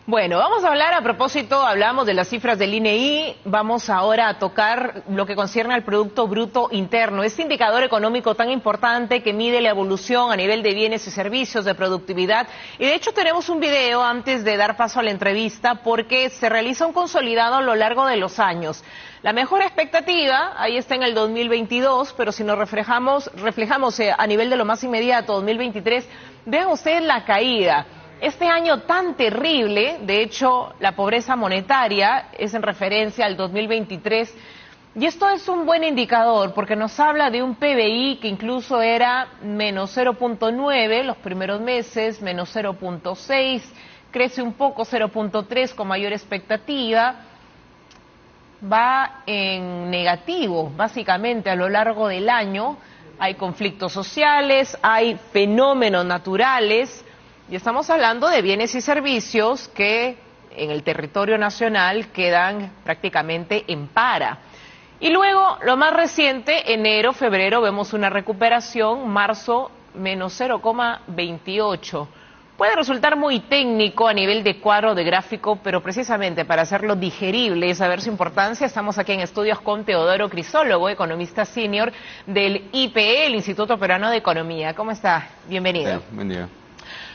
Bueno, vamos a hablar a propósito, hablamos de las cifras del INEI, vamos ahora a tocar lo que concierne al Producto Bruto Interno, este indicador económico tan importante que mide la evolución a nivel de bienes y servicios, de productividad. Y de hecho tenemos un video antes de dar paso a la entrevista porque se realiza un consolidado a lo largo de los años. La mejor expectativa, ahí está en el 2022, pero si nos reflejamos a nivel de lo más inmediato, 2023, vean ustedes la caída. Este año tan terrible, de hecho, la pobreza monetaria es en referencia al 2023, y esto es un buen indicador porque nos habla de un PBI que incluso era menos 0.9 los primeros meses, menos 0.6, crece un poco 0.3 con mayor expectativa, va en negativo básicamente a lo largo del año, hay conflictos sociales, hay fenómenos naturales. Y estamos hablando de bienes y servicios que en el territorio nacional quedan prácticamente en para. Y luego, lo más reciente, enero, febrero, vemos una recuperación, marzo, menos 0,28. Puede resultar muy técnico a nivel de cuadro, de gráfico, pero precisamente para hacerlo digerible y saber su importancia, estamos aquí en estudios con Teodoro Crisólogo, economista senior del IPE, el Instituto Peruano de Economía. ¿Cómo está? Bienvenido. Buen día.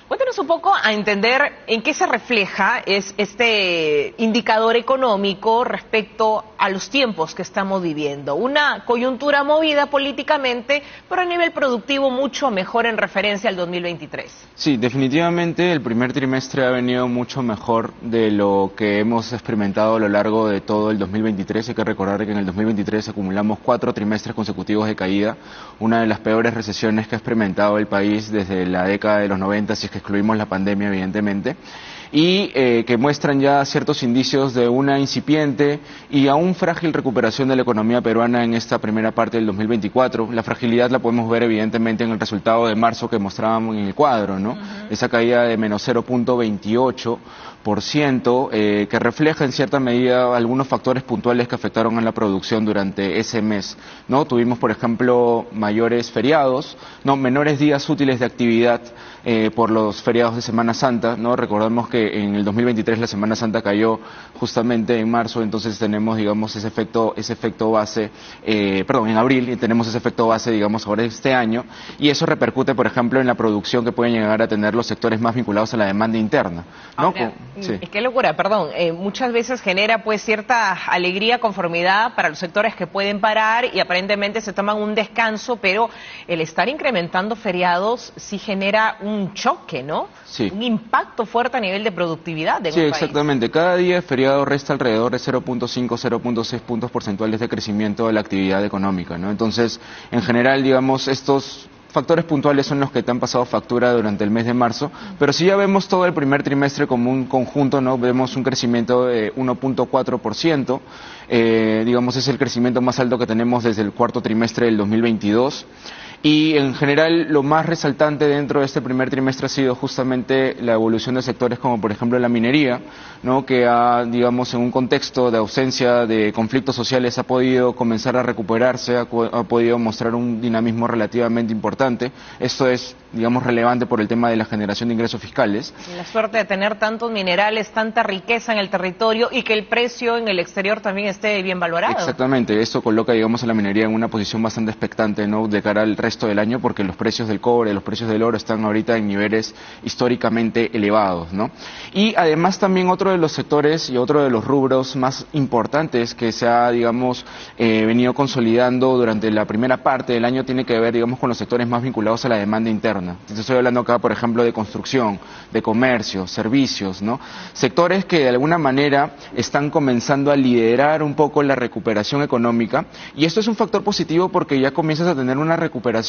Cuéntanos un poco a entender en qué se refleja este indicador económico respecto a los tiempos que estamos viviendo. Una coyuntura movida políticamente, pero a nivel productivo mucho mejor en referencia al 2023. Sí, definitivamente el primer trimestre ha venido mucho mejor de lo que hemos experimentado a lo largo de todo el 2023. Hay que recordar que en el 2023 acumulamos 4 trimestres consecutivos de caída, una de las peores recesiones que ha experimentado el país desde la década de los 90, si es que excluimos la pandemia, evidentemente, y que muestran ya ciertos indicios de una incipiente y aún frágil recuperación de la economía peruana en esta primera parte del 2024. La fragilidad la podemos ver evidentemente en el resultado de marzo que mostrábamos en el cuadro, ¿no? Esa caída de menos 0.28%, que refleja en cierta medida algunos factores puntuales que afectaron a la producción durante ese mes, ¿no? Tuvimos, por ejemplo, menores días útiles de actividad por los feriados de Semana Santa, ¿no? Recordemos que en el 2023 la Semana Santa cayó justamente en marzo, entonces tenemos, digamos, ese efecto base, en abril, y tenemos ese efecto base, digamos, ahora este año, y eso repercute, por ejemplo, en la producción que pueden llegar a tener los sectores más vinculados a la demanda interna, ¿no? Ahora, sí. Qué locura, perdón, muchas veces genera pues cierta alegría, conformidad para los sectores que pueden parar y aparentemente se toman un descanso, pero el estar incrementando feriados sí genera un choque, ¿no? Sí. Un impacto fuerte a nivel de productividad de un país. Exactamente. Cada día de feriado resta alrededor de 0.5, 0.6 puntos porcentuales de crecimiento de la actividad económica, ¿no? Entonces, en general, digamos, estos factores puntuales son los que te han pasado factura durante el mes de marzo, pero si ya vemos todo el primer trimestre como un conjunto, ¿no? Vemos un crecimiento de 1.4%, digamos, es el crecimiento más alto que tenemos desde el cuarto trimestre del 2022. Y en general lo más resaltante dentro de este primer trimestre ha sido justamente la evolución de sectores como por ejemplo la minería, ¿no? Que ha, digamos, en un contexto de ausencia de conflictos sociales ha podido comenzar a recuperarse, ha podido mostrar un dinamismo relativamente importante. Esto es, digamos, relevante por el tema de la generación de ingresos fiscales. La suerte de tener tantos minerales, tanta riqueza en el territorio y que el precio en el exterior también esté bien valorado. Exactamente, esto coloca, digamos, a la minería en una posición bastante expectante, ¿no? De cara al resto del año, porque los precios del cobre, los precios del oro están ahorita en niveles históricamente elevados, ¿no? Y además también otro de los sectores y otro de los rubros más importantes que se ha, digamos, venido consolidando durante la primera parte del año tiene que ver, digamos, con los sectores más vinculados a la demanda interna. Estoy hablando acá, por ejemplo, de construcción, de comercio, servicios, ¿no? Sectores que de alguna manera están comenzando a liderar un poco la recuperación económica, y esto es un factor positivo porque ya comienzas a tener una recuperación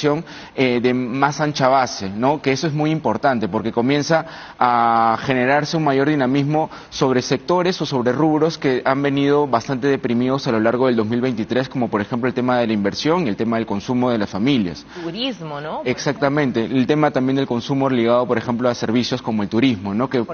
de más ancha base, ¿no? Que eso es muy importante porque comienza a generarse un mayor dinamismo sobre sectores o sobre rubros que han venido bastante deprimidos a lo largo del 2023, como por ejemplo el tema de la inversión y el tema del consumo de las familias. Turismo, ¿no? Exactamente, el tema también del consumo ligado, por ejemplo, a servicios como el turismo, ¿no? Que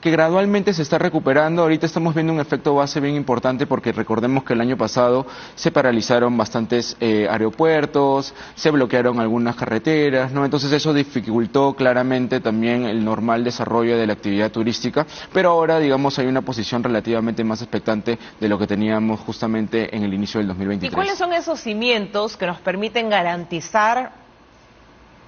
gradualmente se está recuperando. Ahorita estamos viendo un efecto base bien importante porque recordemos que el año pasado se paralizaron bastantes aeropuertos, puertos, se bloquearon algunas carreteras, ¿no? Entonces eso dificultó claramente también el normal desarrollo de la actividad turística, pero ahora, digamos, hay una posición relativamente más expectante de lo que teníamos justamente en el inicio del 2023. ¿Y cuáles son esos cimientos que nos permiten garantizar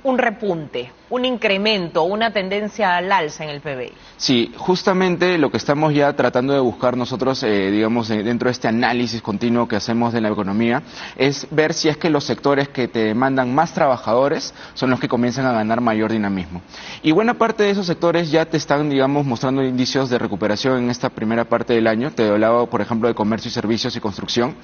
un repunte, un incremento, una tendencia al alza en el PBI? Sí, justamente lo que estamos ya tratando de buscar nosotros, digamos, dentro de este análisis continuo que hacemos de la economía, es ver si es que los sectores que te demandan más trabajadores son los que comienzan a ganar mayor dinamismo. Y buena parte de esos sectores ya te están, digamos, mostrando indicios de recuperación en esta primera parte del año. Te hablaba, por ejemplo, de comercio y servicios y construcción.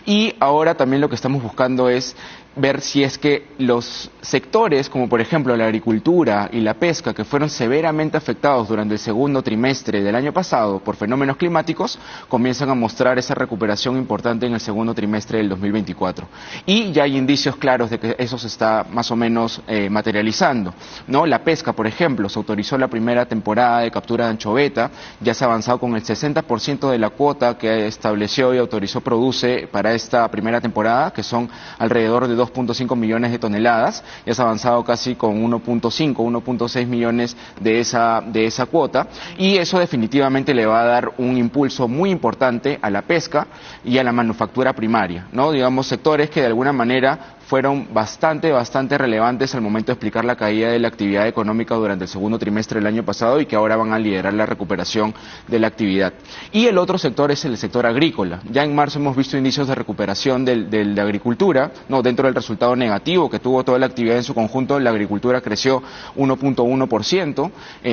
Y ahora también lo que estamos buscando es ver si es que los sectores, como por ejemplo la agricultura y la pesca, que fueron severamente afectados durante el segundo trimestre del año pasado por fenómenos climáticos, comienzan a mostrar esa recuperación importante en el segundo trimestre del 2024. Y ya hay indicios claros de que eso se está más o menos materializando, ¿no? La pesca, por ejemplo, se autorizó la primera temporada de captura de anchoveta, ya se ha avanzado con el 60% de la cuota que estableció y autorizó Produce para esta primera temporada, que son alrededor de 2.5 millones de toneladas, ya se ha avanzado casi con 1.5, 1.6 millones de esa cuota, y eso definitivamente le va a dar un impulso muy importante a la pesca y a la manufactura primaria, ¿no? Digamos, sectores que de alguna manera fueron bastante relevantes al momento de explicar la caída de la actividad económica durante el segundo trimestre del año pasado y que ahora van a liderar la recuperación de la actividad. Y el otro sector es el sector agrícola. Ya en marzo hemos visto indicios de recuperación de la agricultura, ¿no? Dentro del resultado negativo que tuvo toda la actividad en su conjunto, la agricultura creció 1.1%,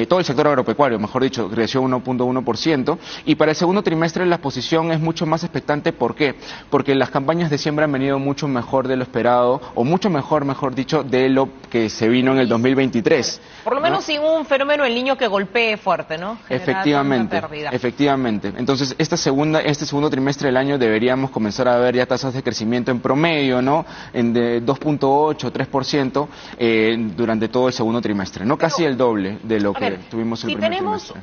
todo el sector agropecuario, mejor dicho, creció 1.1%, y para el segundo trimestre la posición es mucho más expectante. ¿Por qué? Porque las campañas de siembra han venido mucho mejor de lo esperado, o mucho mejor dicho, de lo que se vino en el 2023. Por lo menos, ¿no?, sin un fenómeno El Niño que golpee fuerte, ¿no? Efectivamente. Entonces, este segundo trimestre del año deberíamos comenzar a ver ya tasas de crecimiento en promedio, ¿no? En de 2.8, 3% durante todo el segundo trimestre, ¿no? Casi el doble de lo que tuvimos el primer trimestre.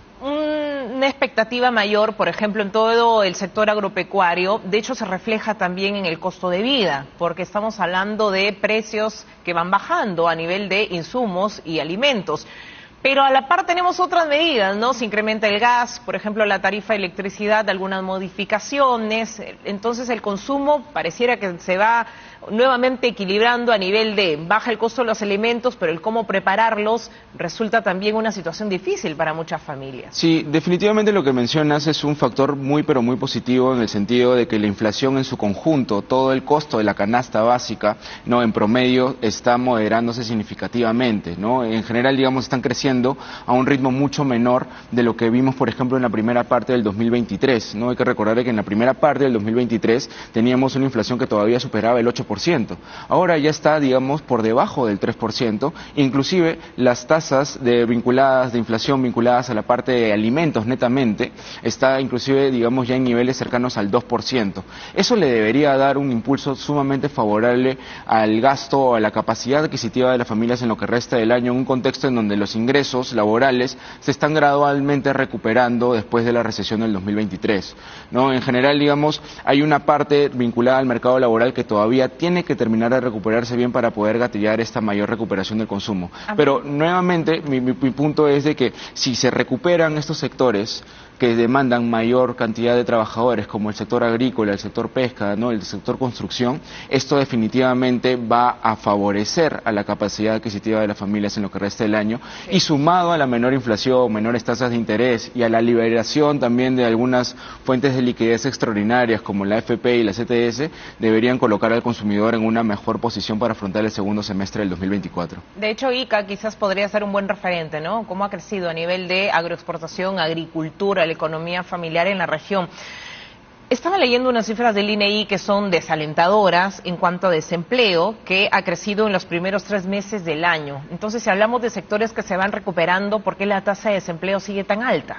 Una expectativa mayor, por ejemplo, en todo el sector agropecuario, de hecho se refleja también en el costo de vida, porque estamos hablando de precios que van bajando a nivel de insumos y alimentos. Pero a la par tenemos otras medidas, ¿no? Se incrementa el gas, por ejemplo, la tarifa de electricidad, algunas modificaciones, entonces el consumo pareciera que se va nuevamente equilibrando a nivel de baja el costo de los alimentos, pero el cómo prepararlos resulta también una situación difícil para muchas familias. Sí, definitivamente lo que mencionas es un factor muy positivo, en el sentido de que la inflación en su conjunto, todo el costo de la canasta básica, ¿no?, en promedio está moderándose significativamente, ¿no? En general, digamos, están creciendo a un ritmo mucho menor de lo que vimos, por ejemplo, en la primera parte del 2023, ¿no? Hay que recordar que en la primera parte del 2023 teníamos una inflación que todavía superaba el 8%. Ahora ya está, digamos, por debajo del 3%, inclusive las tasas de inflación vinculadas a la parte de alimentos netamente, está inclusive, digamos, ya en niveles cercanos al 2%. Eso le debería dar un impulso sumamente favorable al gasto o a la capacidad adquisitiva de las familias en lo que resta del año, en un contexto en donde los ingresos laborales se están gradualmente recuperando después de la recesión del 2023, ¿no? En general, digamos, hay una parte vinculada al mercado laboral que todavía tiene que terminar de recuperarse bien para poder gatillar esta mayor recuperación del consumo. Pero nuevamente mi punto es de que si se recuperan estos sectores que demandan mayor cantidad de trabajadores, como el sector agrícola, el sector pesca, ¿no?, el sector construcción, esto definitivamente va a favorecer a la capacidad adquisitiva de las familias en lo que resta del año, y sumado a la menor inflación, menores tasas de interés y a la liberación también de algunas fuentes de liquidez extraordinarias como la AFP y la CTS, deberían colocar al consumidor en una mejor posición para afrontar el segundo semestre del 2024. De hecho, ICA quizás podría ser un buen referente, ¿no? Cómo ha crecido a nivel de agroexportación, agricultura, la economía familiar en la región. Estaba leyendo unas cifras del INEI que son desalentadoras en cuanto a desempleo, que ha crecido en los primeros 3 meses del año. Entonces, si hablamos de sectores que se van recuperando, ¿por qué la tasa de desempleo sigue tan alta?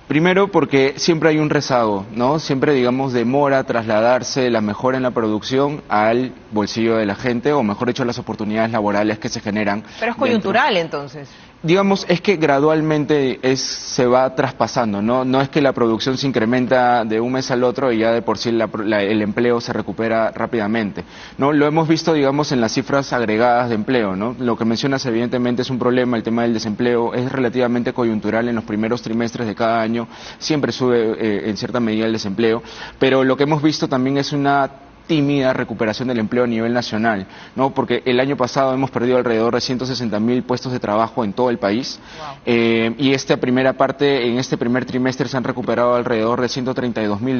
Primero, porque siempre hay un rezago, ¿no? Siempre, digamos, demora trasladarse la mejora en la producción al bolsillo de la gente, o mejor dicho, las oportunidades laborales que se generan. Pero es coyuntural, entonces. Digamos, es que gradualmente se va traspasando, ¿no? No es que la producción se incrementa de un mes al otro y ya de por sí el empleo se recupera rápidamente, ¿no? Lo hemos visto, digamos, en las cifras agregadas de empleo, ¿no? Lo que mencionas evidentemente es un problema, el tema del desempleo es relativamente coyuntural en los primeros trimestres de cada año, siempre sube en cierta medida el desempleo, pero lo que hemos visto también es una tímida recuperación del empleo a nivel nacional, ¿no? Porque el año pasado hemos perdido alrededor de 160.000 puestos de trabajo en todo el país. Wow. Y esta primera parte, en este primer trimestre se han recuperado alrededor de 132.000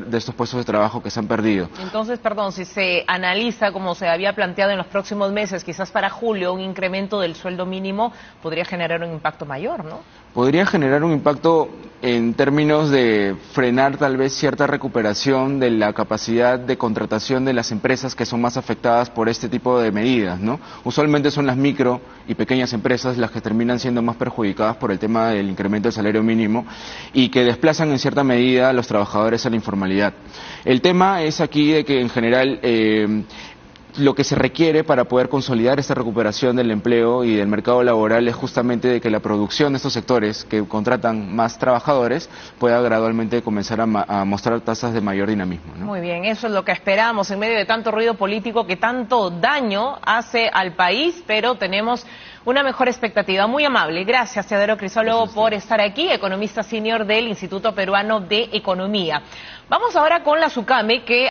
de estos puestos de trabajo que se han perdido. Entonces, perdón, si se analiza como se había planteado en los próximos meses, quizás para julio un incremento del sueldo mínimo podría generar un impacto mayor, ¿no? Podría generar un impacto en términos de frenar tal vez cierta recuperación de la capacidad de contratación de las empresas que son más afectadas por este tipo de medidas, ¿no? Usualmente son las micro y pequeñas empresas las que terminan siendo más perjudicadas por el tema del incremento del salario mínimo y que desplazan en cierta medida a los trabajadores a la informalidad. El tema es aquí de que en general lo que se requiere para poder consolidar esta recuperación del empleo y del mercado laboral es justamente de que la producción de estos sectores que contratan más trabajadores pueda gradualmente comenzar a mostrar tasas de mayor dinamismo, ¿no? Muy bien, eso es lo que esperamos en medio de tanto ruido político que tanto daño hace al país, pero tenemos una mejor expectativa. Muy amable. Gracias, Teodoro Crisólogo, por estar aquí, economista senior del Instituto Peruano de Economía. Vamos ahora con la SUCAME, que